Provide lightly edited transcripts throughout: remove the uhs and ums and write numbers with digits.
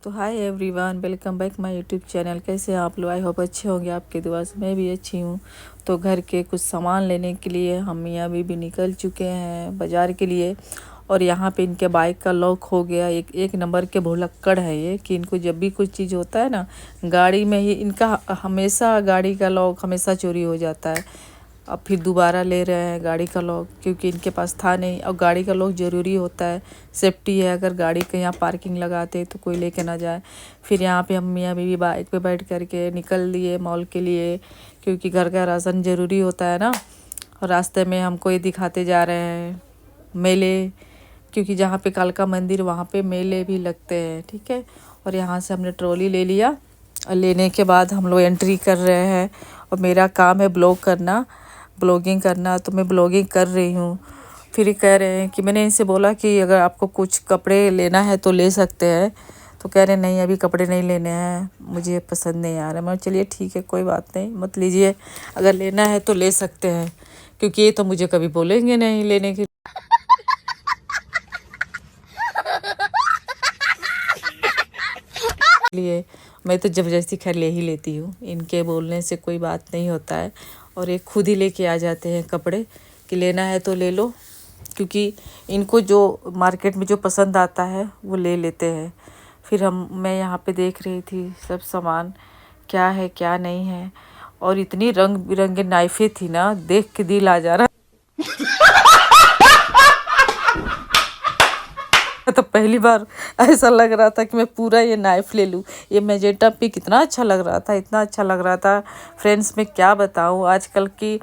तो hi everyone, welcome back my YouTube channel. कैसे हैं आप लोग? आई होप अच्छे होंगे, आपकी दुआ से मैं भी अच्छी हूँ। तो घर के कुछ सामान लेने के लिए हम मियाँ बीबी निकल चुके हैं बाज़ार के लिए। और यहाँ पे इनके बाइक का लॉक हो गया। एक नंबर के भुलक्कड़ है ये कि इनको जब भी कुछ चीज़ होता है ना गाड़ी में ही, इनका हमेशा गाड़ी का लॉक हमेशा चोरी हो जाता है। अब फिर दोबारा ले रहे हैं गाड़ी का लॉक, क्योंकि इनके पास था नहीं। और गाड़ी का लॉक ज़रूरी होता है, सेफ्टी है। अगर गाड़ी के यहाँ पार्किंग लगाते तो कोई लेके ना जाए। फिर यहाँ पे हम मियाँ बीवी बाइक पे बैठ करके निकल दिए मॉल के लिए, क्योंकि घर का राशन ज़रूरी होता है ना। और रास्ते में हमको ये दिखाते जा रहे हैं मेले, क्योंकि जहाँ पे कालका मंदिर वहाँ पे मेले भी लगते हैं, ठीक है। और यहाँ से हमने ट्रॉली ले लिया और लेने के बाद हम लोग एंट्री कर रहे हैं। और मेरा काम है ब्लॉगिंग करना, तो मैं ब्लॉगिंग कर रही हूँ। फिर ये कह रहे हैं कि मैंने इनसे बोला कि अगर आपको कुछ कपड़े लेना है तो ले सकते हैं। तो कह रहे नहीं, अभी कपड़े नहीं लेने हैं, मुझे पसंद नहीं आ रहा। मैं चलिए ठीक है, कोई बात नहीं, मत लीजिए। अगर लेना है तो ले सकते हैं, क्योंकि ये तो मुझे कभी बोलेंगे नहीं लेने के लिए। मैं तो ज़बरदस्ती खैर ले ही लेती हूँ, इनके बोलने से कोई बात नहीं होता है। और ये खुद ही लेके आ जाते हैं कपड़े कि लेना है तो ले लो, क्योंकि इनको जो मार्केट में जो पसंद आता है वो ले लेते हैं। फिर मैं यहाँ पे देख रही थी सब सामान क्या है क्या नहीं है। और इतनी रंग बिरंगे नाइफे थी ना, देख के दिल आ जा रहा। तो पहली बार ऐसा लग रहा था कि मैं पूरा ये नाइफ़ ले लूँ। ये मैजेंटा पिंक कितना अच्छा लग रहा था, इतना अच्छा लग रहा था फ्रेंड्स। मैं क्या बताऊँ, आजकल की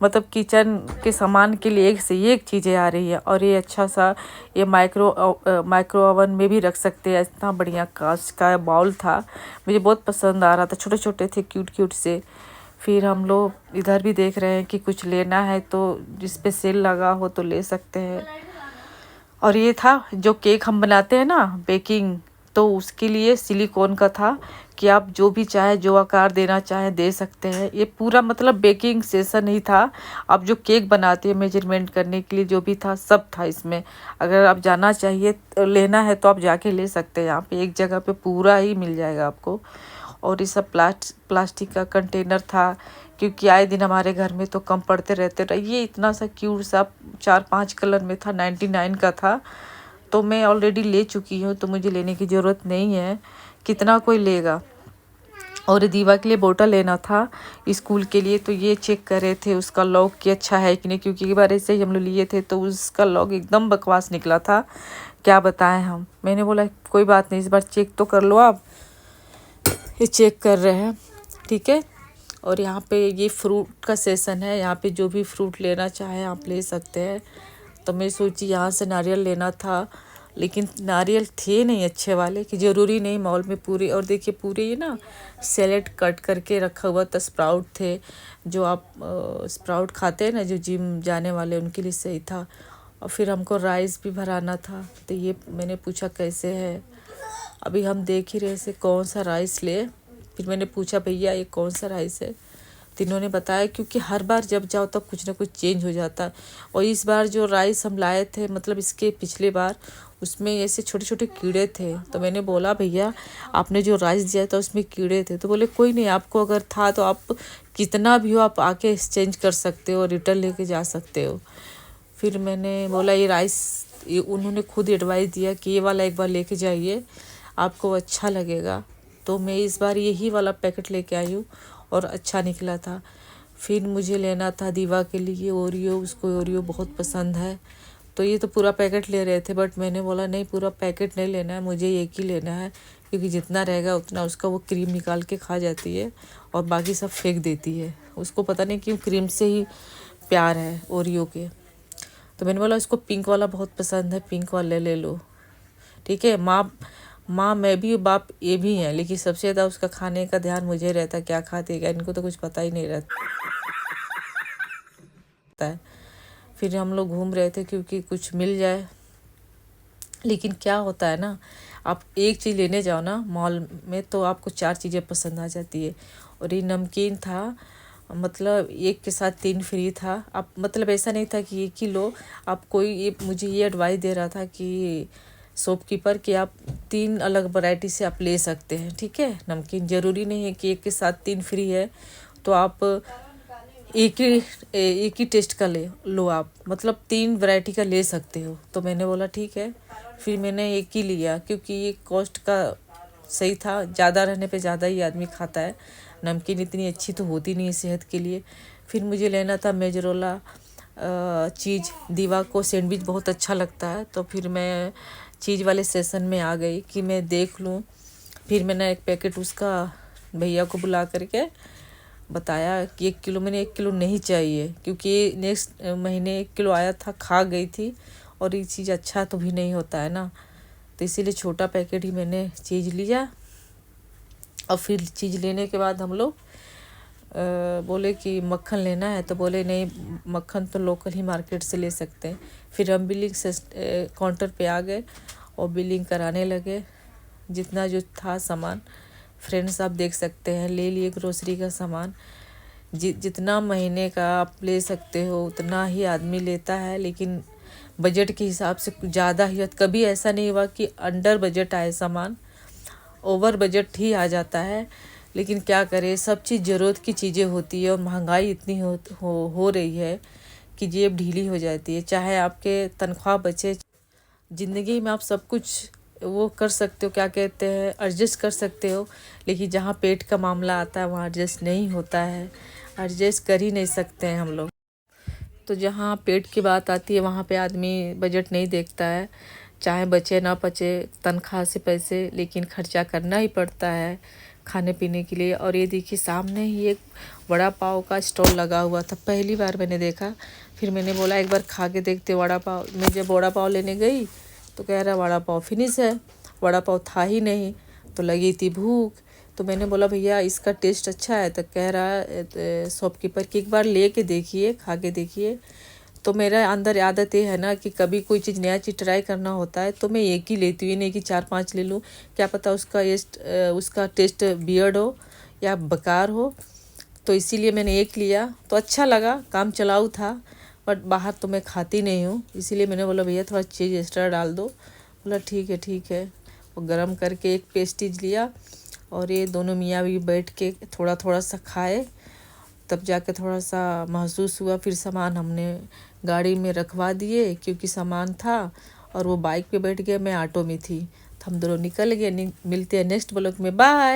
मतलब किचन के सामान के लिए एक से एक चीज़ें आ रही है। और ये अच्छा सा ये माइक्रो ओवन में भी रख सकते हैं। इतना बढ़िया कांच का बाउल था, मुझे बहुत पसंद आ रहा था। छोटे छोटे थे, क्यूट क्यूट से। फिर हम लोग इधर भी देख रहे हैं कि कुछ लेना है तो जिस पे सेल लगा हो तो ले सकते हैं। और ये था जो केक हम बनाते हैं ना बेकिंग, तो उसके लिए सिलिकॉन का था कि आप जो भी चाहे, जो आकार देना चाहे दे सकते हैं। ये पूरा मतलब बेकिंग सेशन ही था। आप जो केक बनाते हैं मेजरमेंट करने के लिए जो भी था सब था इसमें। अगर आप जाना चाहिए लेना है तो आप जाके ले सकते हैं। यहाँ पे एक जगह पे पूरा ही मिल जाएगा आपको। और ये सब प्लास्टिक का कंटेनर था, क्योंकि आए दिन हमारे घर में तो कम पड़ते रहते रहे। ये इतना सा क्यूट सा 4-5 कलर में था, 99 का था। तो मैं ऑलरेडी ले चुकी हूँ, तो मुझे लेने की ज़रूरत नहीं है, कितना कोई लेगा। और दीवा के लिए बोतल लेना था स्कूल के लिए, तो ये चेक कर रहे थे उसका लॉक कि अच्छा है कि नहीं, क्योंकि एक बार ऐसे ही हम लोग लिए थे तो उसका लॉक एकदम बकवास निकला था। क्या बताएं हम। मैंने बोला कोई बात नहीं, इस बार चेक तो कर लो आप। ये चेक कर रहे हैं, ठीक है। और यहाँ पे ये फ्रूट का सेशन है, यहाँ पे जो भी फ्रूट लेना चाहे आप ले सकते हैं। तो मैं सोची यहाँ से नारियल लेना था, लेकिन नारियल थे नहीं अच्छे वाले, कि ज़रूरी नहीं मॉल में पूरे। और देखिए पूरे ये ना सैलेड कट करके रखा हुआ था। स्प्राउट थे, जो आप स्प्राउट खाते हैं ना, जो जिम जाने वाले उनके लिए सही था। और फिर हमको राइस भी भराना था, तो ये मैंने पूछा कैसे है। अभी हम देख ही रहे थे कौन सा राइस ले। फिर मैंने पूछा भैया ये कौन सा राइस है, तो इन्होंने बताया क्योंकि हर बार जब जाओ तब कुछ ना कुछ चेंज हो जाता है। और इस बार जो राइस हम लाए थे, मतलब इसके पिछले बार, उसमें ऐसे छोटे छोटे कीड़े थे। तो मैंने बोला भैया आपने जो राइस दिया था उसमें कीड़े थे। तो बोले कोई नहीं, आपको अगर था तो आप कितना भी हो आप आके एक्सचेंज कर सकते हो, रिटर्न लेके जा सकते हो। फिर मैंने बोला ये राइस, ये उन्होंने खुद एडवाइस दिया कि ये वाला एक बार लेके जाइए, आपको अच्छा लगेगा। तो मैं इस बार यही वाला पैकेट लेके आई हूँ और अच्छा निकला था। फिर मुझे लेना था दीवा के लिए ओरियो, उसको ओरियो बहुत पसंद है। तो ये तो पूरा पैकेट ले रहे थे, बट मैंने बोला नहीं पूरा पैकेट नहीं लेना है, मुझे एक ही लेना है, क्योंकि जितना रहेगा उतना उसका वो क्रीम निकाल के खा जाती है और बाकी सब फेंक देती है। उसको पता नहीं क्यों क्रीम से ही प्यार है ओरियो के। तो मैंने बोला उसको पिंक वाला बहुत पसंद है, पिंक वाला ले लो, ठीक है। माँ मैं भी बाप ये भी हैं, लेकिन सबसे ज़्यादा उसका खाने का ध्यान मुझे रहता है, क्या खाती है क्या, इनको तो कुछ पता ही नहीं रहता है। फिर हम लोग घूम रहे थे क्योंकि कुछ मिल जाए। लेकिन क्या होता है ना, आप एक चीज़ लेने जाओ ना मॉल में तो आपको 4 चीज़ें पसंद आ जाती है। और ये नमकीन था, मतलब एक के साथ 3 फ्री था। आप मतलब ऐसा नहीं था कि एक ही लो, आप कोई ये मुझे ये एडवाइस दे रहा था कि शॉपकीपर कि आप 3 अलग वैरायटी से आप ले सकते हैं, ठीक है। नमकीन ज़रूरी नहीं है कि एक के साथ 3 फ्री है, तो आप एक ही टेस्ट का ले लो आप, मतलब 3 वैरायटी का ले सकते हो। तो मैंने बोला ठीक है, फिर मैंने एक ही लिया क्योंकि ये कॉस्ट का सही था। ज़्यादा रहने पे ज़्यादा ही आदमी खाता है, नमकीन इतनी अच्छी तो होती नहीं है सेहत के लिए। फिर मुझे लेना था मेजरोला चीज़, दीवा को सैंडविच बहुत अच्छा लगता है, तो फिर मैं चीज़ वाले सेशन में आ गई कि मैं देख लूँ। फिर मैंने एक पैकेट उसका भैया को बुला करके बताया कि 1 किलो, मैंने 1 किलो नहीं चाहिए क्योंकि नेक्स्ट महीने 1 किलो आया था, खा गई थी, और ये चीज़ अच्छा तो भी नहीं होता है ना, तो इसीलिए छोटा पैकेट ही मैंने चीज़ लिया। और फिर चीज़ लेने के बाद हम लोग बोले कि मक्खन लेना है, तो बोले नहीं, मक्खन तो लोकल ही मार्केट से ले सकते हैं। फिर हम बिलिंग से काउंटर पे आ गए और बिलिंग कराने लगे। जितना जो था सामान, फ्रेंड्स आप देख सकते हैं, ले लिए ग्रोसरी का सामान। जितना महीने का आप ले सकते हो उतना ही आदमी लेता है, लेकिन बजट के हिसाब से ज़्यादा ही, कभी ऐसा नहीं हुआ कि अंडर बजट आए सामान, ओवर बजट ही आ जाता है। लेकिन क्या करें, सब चीज़ ज़रूरत की चीज़ें होती है और महंगाई इतनी हो रही है कि जेब ढीली हो जाती है। चाहे आपके तनख्वाह बचे, ज़िंदगी में आप सब कुछ वो कर सकते हो, क्या कहते हैं, एडजस्ट कर सकते हो, लेकिन जहाँ पेट का मामला आता है वहाँ एडजस्ट नहीं होता है, एडजस्ट कर ही नहीं सकते हैं हम लोग। तो जहाँ पेट की बात आती है वहाँ पे आदमी बजट नहीं देखता है, चाहे बचे ना बचे तनख्वाह से पैसे, लेकिन खर्चा करना ही पड़ता है खाने पीने के लिए। और ये देखिए सामने ही एक वड़ा पाव का स्टॉल लगा हुआ था, पहली बार मैंने देखा। फिर मैंने बोला एक बार खा के देखते वड़ा पाव। मैं जब वड़ा पाव लेने गई तो कह रहा वड़ा पाव फिनिश है, वड़ा पाव था ही नहीं। तो लगी थी भूख, तो मैंने बोला भैया इसका टेस्ट अच्छा है, तो कह रहा शॉपकीपर कि एक बार ले के देखिए, खा के देखिए। तो मेरा अंदर आदत ये है ना कि कभी कोई चीज़ नया चीज़ ट्राई करना होता है तो मैं एक ही लेती हूँ, ये नहीं कि 4-5 ले लूँ। क्या पता उसका टेस्ट वियर्ड हो या बेकार हो, तो इसीलिए मैंने एक लिया। तो अच्छा लगा, काम चलाऊ था, बट बाहर तो मैं खाती नहीं हूँ, इसीलिए मैंने बोला भैया थोड़ा चीज़ एक्स्ट्रा डाल दो। बोला ठीक है ठीक है। और गरम करके एक पेस्टीज लिया और ये दोनों मियाँ भी बैठ के थोड़ा थोड़ा सा खाए, तब जाके थोड़ा सा महसूस हुआ। फिर सामान हमने गाड़ी में रखवा दिए क्योंकि सामान था, और वो बाइक पे बैठ गया, मैं ऑटो में थी, तो हम दोनों निकल गए। मिलते हैं नेक्स्ट ब्लॉग में, बाय।